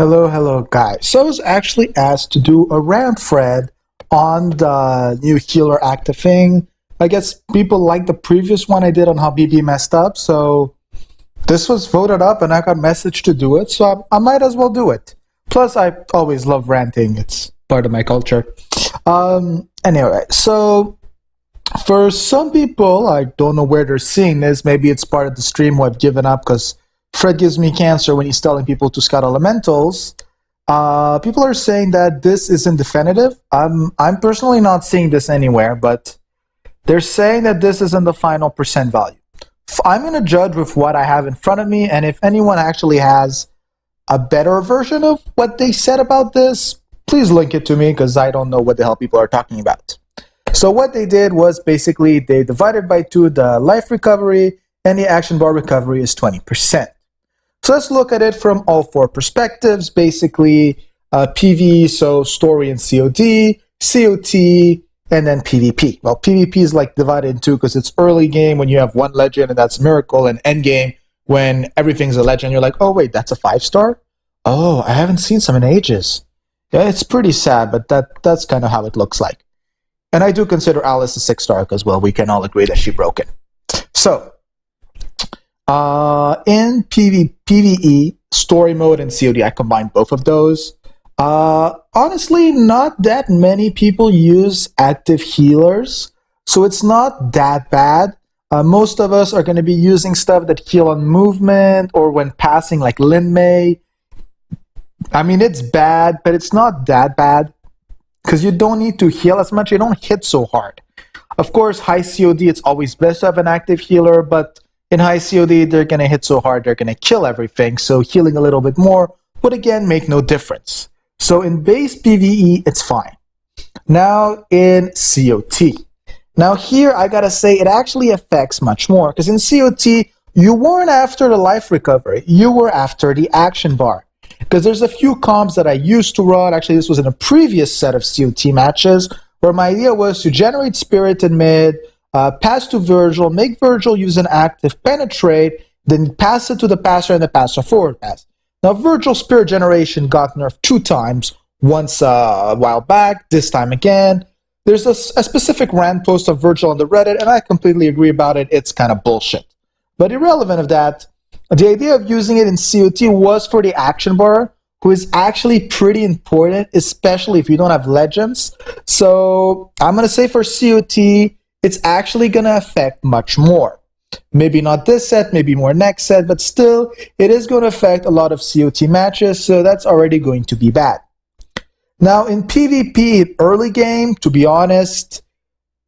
Hello, guys. So I was actually asked to do a rant thread on the new healer active thing. I guess people like the previous one I did on how BB messed up, so this was voted up and I got messaged to do it, so I might as well do it. Plus, I always love ranting, it's part of my culture. Anyway, so for some people, I don't know where they're seeing this, maybe it's part of the stream who I've given up because Fred gives me cancer when he's telling people to scout elementals. People are saying that this isn't definitive. I'm personally not seeing this anywhere, but they're saying that this isn't the final percent value. I'm going to judge with what I have in front of me, and if anyone actually has a better version of what they said about this, please link it to me because I don't know what the hell people are talking about. So what they did was basically they divided by 2 the life recovery, and the action bar recovery is 20%. So let's look at it from all 4 perspectives, basically PvE, so story and COD, COT, and then PvP. Well, PvP is like divided in 2 because it's early game when you have 1 legend and that's Miracle, and end game when everything's a legend. You're like, oh wait, that's a 5-star? Oh, I haven't seen some in ages. Yeah, it's pretty sad, but that's kind of how it looks like. And I do consider Alice a 6-star because, well, we can all agree that she broke it. So, in PvE, story mode, and COD, I combined both of those. Honestly, not that many people use active healers, so it's not that bad. Most of us are going to be using stuff that heal on movement or when passing, like Lin Mei. I mean, it's bad, but it's not that bad because you don't need to heal as much. You don't hit so hard. Of course, high COD, it's always best to have an active healer, but in high COD, they're going to hit so hard, they're going to kill everything, so healing a little bit more would again make no difference. So in base PvE, it's fine. Now in COT. Now here, I gotta say, it actually affects much more, because in COT, you weren't after the life recovery, you were after the action bar. Because there's a few comps that I used to run, actually this was in a previous set of COT matches, where my idea was to generate spirit in mid, pass to Virgil, make Virgil use an active penetrate, then pass it to the passer and the passer forward pass. Now Virgil spirit generation got nerfed 2 times, once a while back, this time again. There's a specific rant post of Virgil on the Reddit, and I completely agree about it, it's kind of bullshit. But irrelevant of that, the idea of using it in COT was for the action bar, who is actually pretty important, especially if you don't have legends. So I'm going to say for COT, it's actually going to affect much more. Maybe not this set, maybe more next set, but still, it is going to affect a lot of COT matches, so that's already going to be bad. Now, in PvP, early game, to be honest,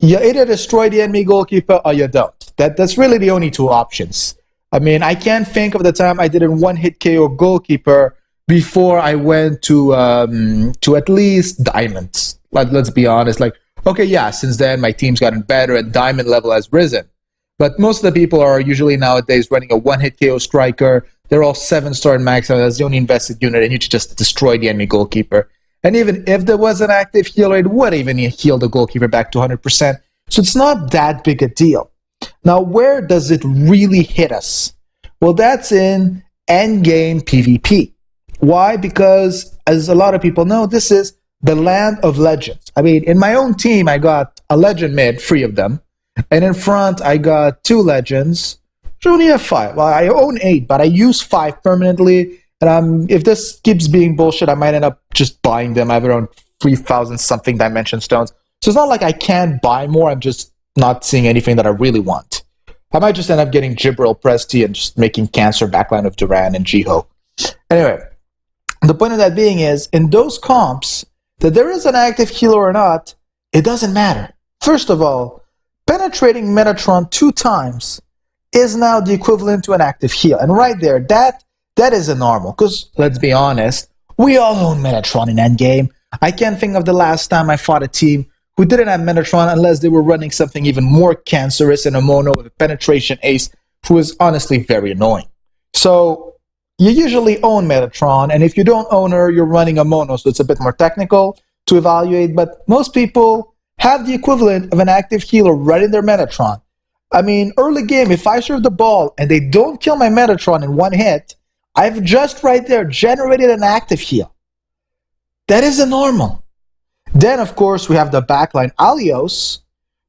you either destroy the enemy goalkeeper or you don't. That's really the only 2 options. I mean, I can't think of the time I did a one-hit KO goalkeeper before I went to at least diamonds. Let's be honest, like, okay, yeah, since then my team's gotten better and diamond level has risen. But most of the people are usually nowadays running a one-hit KO striker. They're all 7-star in max, and that's the only invested unit, and you just destroy the enemy goalkeeper. And even if there was an active healer, it would even heal the goalkeeper back to 100%. So it's not that big a deal. Now, where does it really hit us? Well, that's in endgame PvP. Why? Because, as a lot of people know, this is the land of legends. I mean, in my own team, I got a legend mid, 3 of them. And in front, I got 2 legends. I only have 5. Well, I own 8, but I use 5 permanently. And if this keeps being bullshit, I might end up just buying them. I have around 3,000-something dimension stones. So it's not like I can't buy more. I'm just not seeing anything that I really want. I might just end up getting Gibril Presti and just making cancer backline of Duran and Jiho. Anyway, the point of that being is, in those comps, that there is an active healer or not, it doesn't matter. First of all, penetrating Metatron 2 times is now the equivalent to an active heal. And right there, that is a normal. Because, let's be honest, we all own Metatron in endgame. I can't think of the last time I fought a team who didn't have Metatron unless they were running something even more cancerous in a mono with a penetration ace, who is honestly very annoying. So, you usually own Metatron, and if you don't own her, you're running a mono, so it's a bit more technical to evaluate, but most people have the equivalent of an active healer right in their Metatron. I mean, early game, if I serve the ball and they don't kill my Metatron in 1 hit, I've just right there generated an active heal. That isn't normal. Then, of course, we have the backline Alios,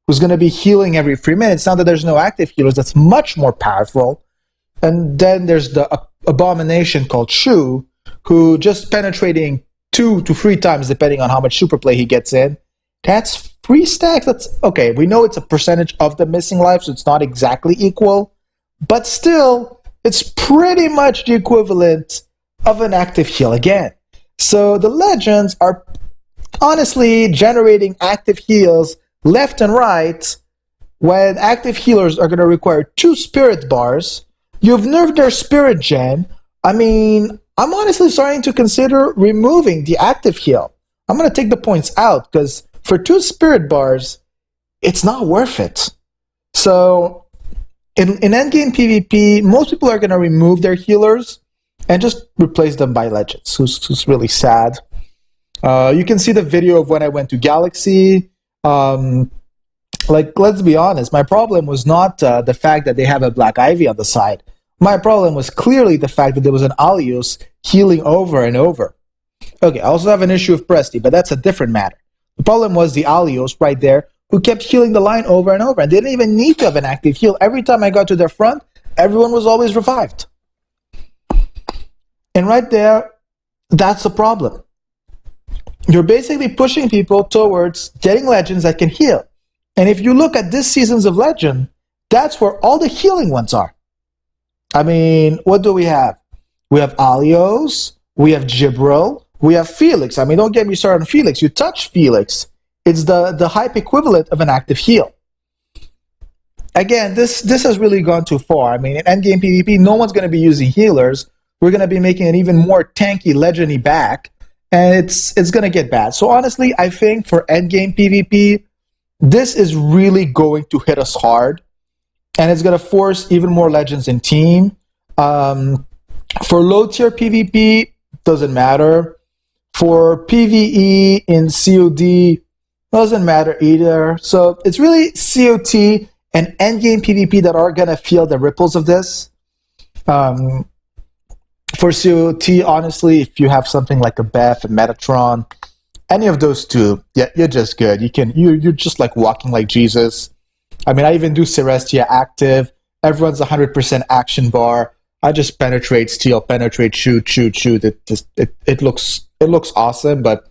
who's going to be healing every 3 minutes. Now that there's no active healers, that's much more powerful. And then there's the abomination called Shu, who just penetrating 2 to 3 times, depending on how much super play he gets in. That's 3 stacks. That's okay. We know it's a percentage of the missing life, so it's not exactly equal. But still, it's pretty much the equivalent of an active heal again. So the legends are honestly generating active heals left and right when active healers are going to require 2 spirit bars. You've nerfed their spirit gen. I mean, I'm honestly starting to consider removing the active heal. I'm going to take the points out because for 2 spirit bars, it's not worth it. So in endgame PvP, most people are going to remove their healers and just replace them by legends, who's really sad. You can see the video of when I went to Galaxy. Like, let's be honest, my problem was not the fact that they have a Black Ivy on the side. My problem was clearly the fact that there was an Alios healing over and over. Okay, I also have an issue with Presti, but that's a different matter. The problem was the Alios right there, who kept healing the line over and over, and they didn't even need to have an active heal. Every time I got to their front, everyone was always revived. And right there, that's the problem. You're basically pushing people towards getting legends that can heal. And if you look at this seasons of Legend, that's where all the healing ones are. I mean, what do we have? We have Alios, we have Jibril, we have Felix. I mean, don't get me started on Felix. You touch Felix, it's the hype equivalent of an active heal. Again, this has really gone too far. I mean, in endgame PvP, no one's going to be using healers. We're going to be making an even more tanky, legendy back, and it's going to get bad. So honestly, I think for endgame PvP, this is really going to hit us hard, and it's going to force even more legends in team. For low-tier PvP, doesn't matter. For PvE in COD, doesn't matter either. So it's really COT and endgame PvP that are going to feel the ripples of this. For COT, honestly, if you have something like a Beth, a Metatron, any of those two, yeah, you're just good. You're just like walking like Jesus. I mean, I even do Celestia active. Everyone's 100% action bar. I just penetrate, steal, penetrate, shoot. It looks awesome. But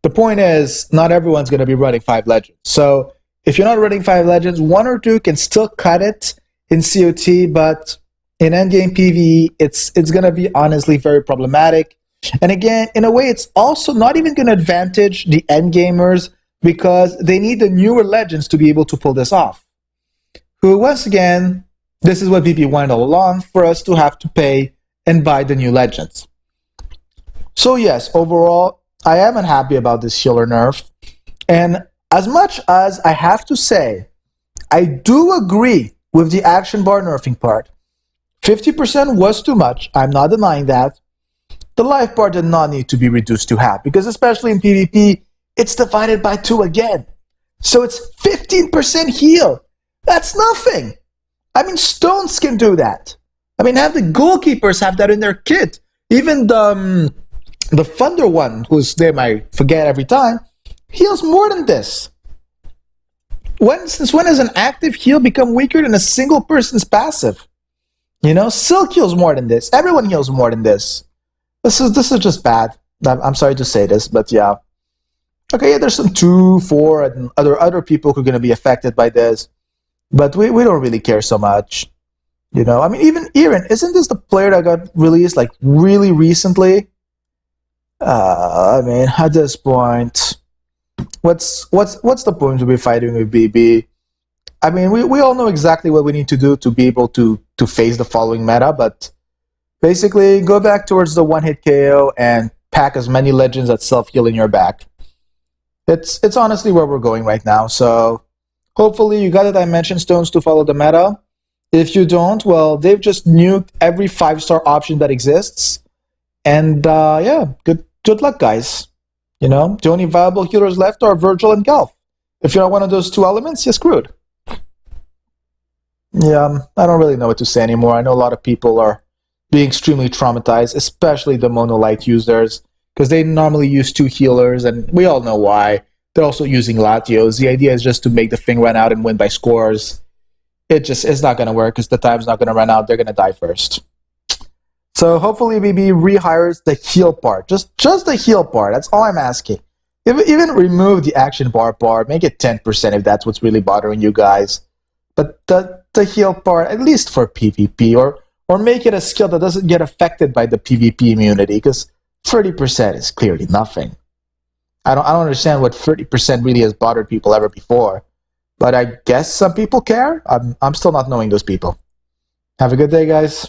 the point is, not everyone's going to be running 5 legends. So if you're not running 5 legends, 1 or 2 can still cut it in COT. But in endgame PvE, it's going to be honestly very problematic. And again, in a way, it's also not even going to advantage the endgamers because they need the newer legends to be able to pull this off. Who, once again, this is what PvP wanted all along, for us to have to pay and buy the new legends. So yes, overall, I am unhappy about this healer nerf. And as much as I have to say, I do agree with the action bar nerfing part. 50% was too much, I'm not denying that. The life bar did not need to be reduced to half, because especially in PvP, it's divided by 2 again. So it's 15% heal. That's nothing. I mean, Stones can do that. I mean, have the goalkeepers have that in their kit. Even the Thunder one, whose name I forget every time, heals more than this. Since when has an active heal become weaker than a single person's passive? You know, Silk heals more than this. Everyone heals more than this. This is just bad. I'm sorry to say this, but yeah. Okay, yeah, there's some 2, 4, and other people who are going to be affected by this. But we don't really care so much. You know, I mean, even Eren, isn't this the player that got released like really recently? I mean, at this point, what's the point to be fighting with BB? I mean, we all know exactly what we need to do to be able to face the following meta, but basically, go back towards the one-hit KO and pack as many legends that self-heal in your back. It's honestly where we're going right now, so hopefully you got the Dimension Stones to follow the meta. If you don't, well, they've just nuked every 5-star option that exists. And yeah, good luck, guys. You know, the only viable healers left are Virgil and Gelf. If you're not one of those 2 elements, you're screwed. Yeah, I don't really know what to say anymore. I know a lot of people are being extremely traumatized, especially the monolite users, because they normally use two healers, and we all know why. They're also using Latios. The idea is just to make the thing run out and win by scores. It's not going to work because the time's not going to run out. They're going to die first. So hopefully BB rehires the heal part. Just the heal part. That's all I'm asking. Even remove the action bar part. Make it 10% if that's what's really bothering you guys. But the heal part, at least for PvP, or make it a skill that doesn't get affected by the PvP immunity, because 30% is clearly nothing. I don't understand what 30% really has bothered people ever before. But I guess some people care. I'm still not knowing those people. Have a good day, guys.